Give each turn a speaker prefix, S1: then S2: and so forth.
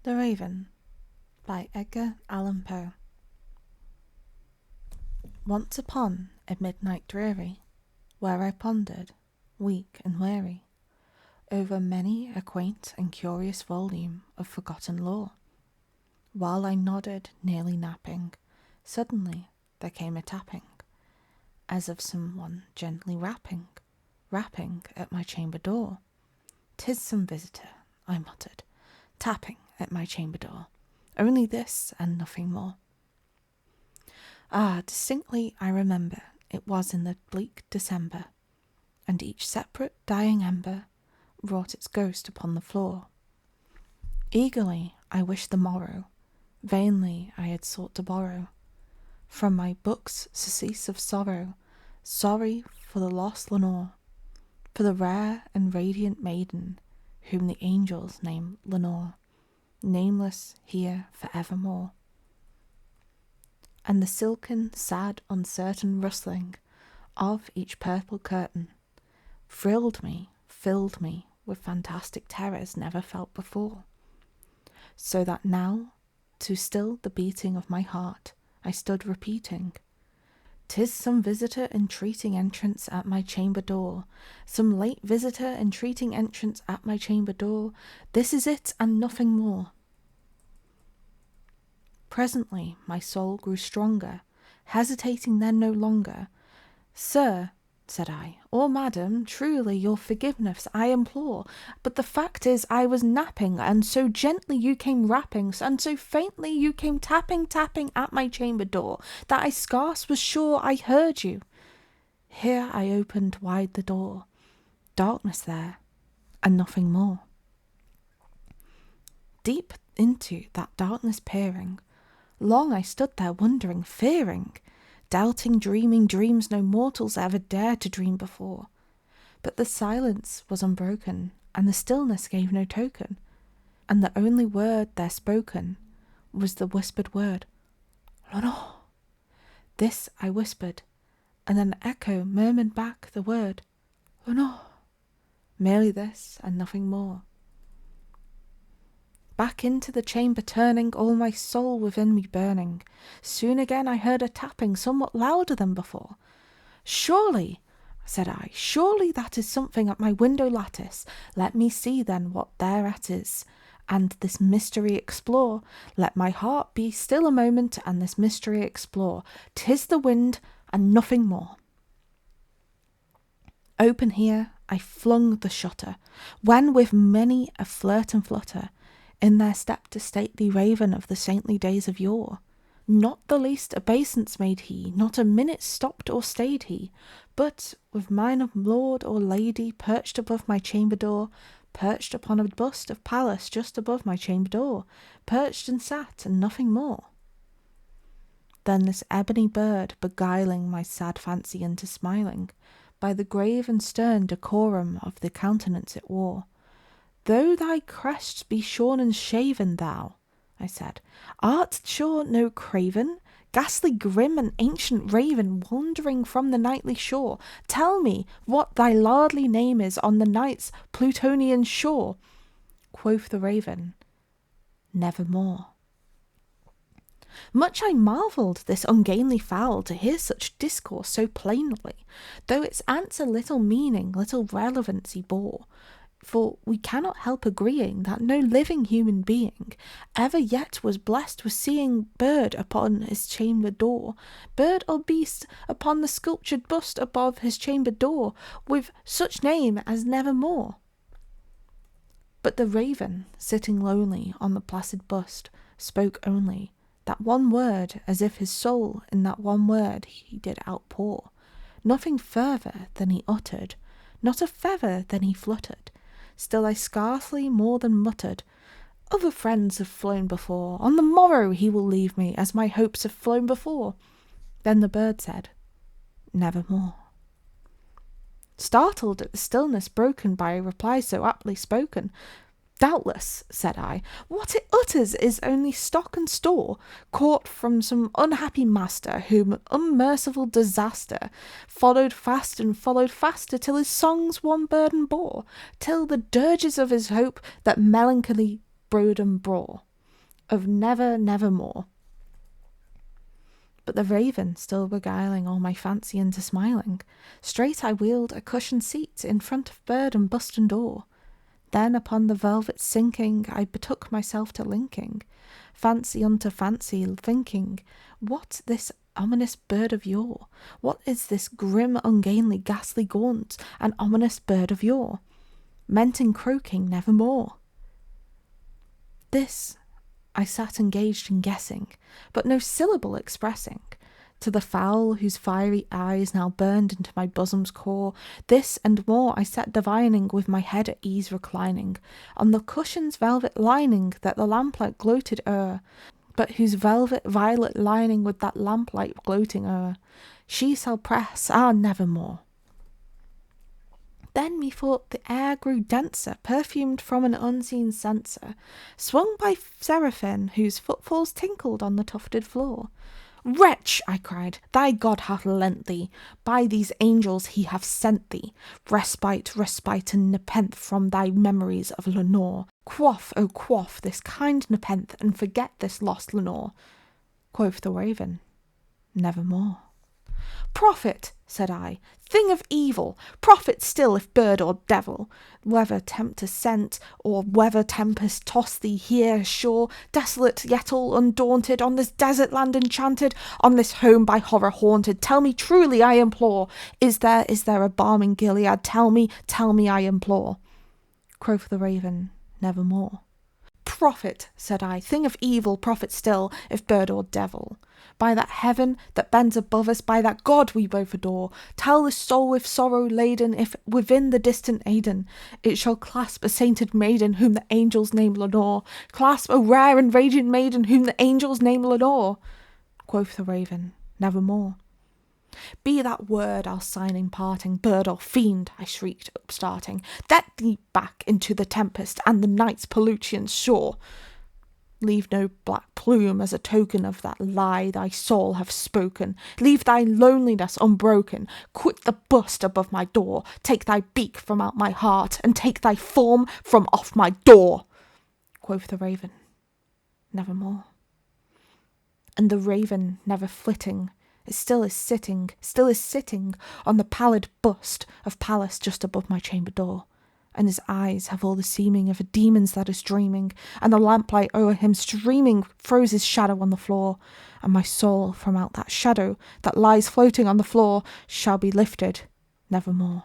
S1: The Raven by Edgar Allan Poe. Once upon a midnight dreary, where I pondered, weak and weary, over many a quaint and curious volume of forgotten lore, while I nodded, nearly napping, suddenly there came a tapping, as of someone gently rapping at my chamber door. "'Tis some visitor," I muttered, tapping at my chamber door. Only this and nothing more. Distinctly I remember it was in the bleak December, and each separate dying ember wrought its ghost upon the floor. Eagerly I wished the morrow, vainly I had sought to borrow from my books surcease of sorrow, sorry for the lost Lenore, for the rare and radiant maiden whom the angels name Lenore, nameless here for evermore. And the silken, sad, uncertain rustling of each purple curtain filled me with fantastic terrors never felt before, so that now, to still the beating of my heart, I stood repeating, "'Tis some visitor entreating entrance at my chamber door, some late visitor entreating entrance at my chamber door, this is it and nothing more." Presently my soul grew stronger, hesitating then no longer. "Sir," said I, "or madam, truly your forgiveness I implore, but the fact is I was napping, and so gently you came rapping, and so faintly you came tapping at my chamber door, that I scarce was sure I heard you." Here I opened wide the door. Darkness there, and nothing more. Deep into that darkness peering, long I stood there wondering, fearing, doubting, dreaming dreams no mortals ever dared to dream before. But the silence was unbroken, and the stillness gave no token, and the only word there spoken was the whispered word, "Lenore." This I whispered, and an echo murmured back the word, "Lenore." Merely this, and nothing more. Back into the chamber turning, all my soul within me burning, soon again I heard a tapping somewhat louder than before. "Surely," said I, "surely that is something at my window lattice. Let me see then what thereat is, and this mystery explore. Let my heart be still a moment, and this mystery explore. 'Tis the wind, and nothing more." Open here I flung the shutter, when with many a flirt and flutter, in there stepped a stately raven of the saintly days of yore. Not the least obeisance made he, not a minute stopped or stayed he, but, with mine of lord or lady perched above my chamber door, perched upon a bust of Pallas just above my chamber door, perched and sat, and nothing more. Then this ebony bird, beguiling my sad fancy into smiling, by the grave and stern decorum of the countenance it wore, "Though thy crest be shorn and shaven, thou," I said, "art sure no craven, ghastly grim and ancient raven, wandering from the nightly shore? Tell me what thy lordly name is on the night's Plutonian shore." Quoth the raven, "Nevermore." Much I marvelled this ungainly fowl to hear such discourse so plainly, though its answer little meaning, little relevancy bore. For we cannot help agreeing that no living human being ever yet was blessed with seeing bird upon his chamber door, bird or beast upon the sculptured bust above his chamber door, with such name as Nevermore. But the raven, sitting lonely on the placid bust, spoke only that one word, as if his soul in that one word he did outpour. Nothing further than he uttered, not a feather than he fluttered. Still I scarcely more than muttered, "Other friends have flown before, on the morrow he will leave me, as my hopes have flown before." Then the bird said, "Nevermore." Startled at the stillness broken by a reply so aptly spoken, "Doubtless," said I, "what it utters is only stock and store, caught from some unhappy master, whom unmerciful disaster followed fast and followed faster, till his songs one burden bore, till the dirges of his hope that melancholy burden bore." of never, nevermore. But the raven still beguiling all my fancy into smiling, straight I wheeled a cushioned seat in front of bird and bust and door. Then upon the velvet sinking, I betook myself to linking, fancy unto fancy, thinking, what this ominous bird of yore? What is this grim, ungainly, ghastly gaunt, and ominous bird of yore? Meant in croaking nevermore. This I sat engaged in guessing, but no syllable expressing. To the fowl whose fiery eyes now burned into my bosom's core, this and more I sat divining, with my head at ease reclining, on the cushion's velvet lining that the lamplight gloated o'er, but whose velvet violet lining with that lamplight gloating o'er, she shall press, nevermore. Then methought the air grew denser, perfumed from an unseen censer, swung by seraphim whose footfalls tinkled on the tufted floor. Wretch, I cried, thy God hath lent thee, by these angels he hath sent thee, respite, and nepenthe from thy memories of Lenore. Quaff, O quaff this kind nepenthe, and forget this lost Lenore. Quoth the raven, nevermore. Prophet, said I, thing of evil, prophet still if bird or devil, whether tempter sent, or whether tempest tossed thee here ashore, desolate yet all undaunted, on this desert land enchanted, on this home by horror haunted, tell me truly, I implore, is there a balm in Gilead? Tell me, I implore. Quoth the raven, nevermore. Prophet, said I, thing of evil, prophet still, if bird or devil. By that heaven that bends above us, by that God we both adore, tell this soul with sorrow laden, if within the distant Aidenn it shall clasp a sainted maiden whom the angels name Lenore, clasp a rare and radiant maiden whom the angels name Lenore. Quoth the raven, nevermore. Be that word our sign in parting, bird or fiend, I shrieked, upstarting, get thee back into the tempest and the night's pollution shore. Leave no black plume as a token of that lie thy soul hath spoken. Leave thy loneliness unbroken. Quit the bust above my door. Take thy beak from out my heart, and take thy form from off my door. Quoth the raven, nevermore. And the raven, never flitting, still is sitting on the pallid bust of Pallas just above my chamber door, and his eyes have all the seeming of a demon's that is dreaming, and the lamplight o'er him streaming throws his shadow on the floor, and my soul from out that shadow that lies floating on the floor shall be lifted nevermore.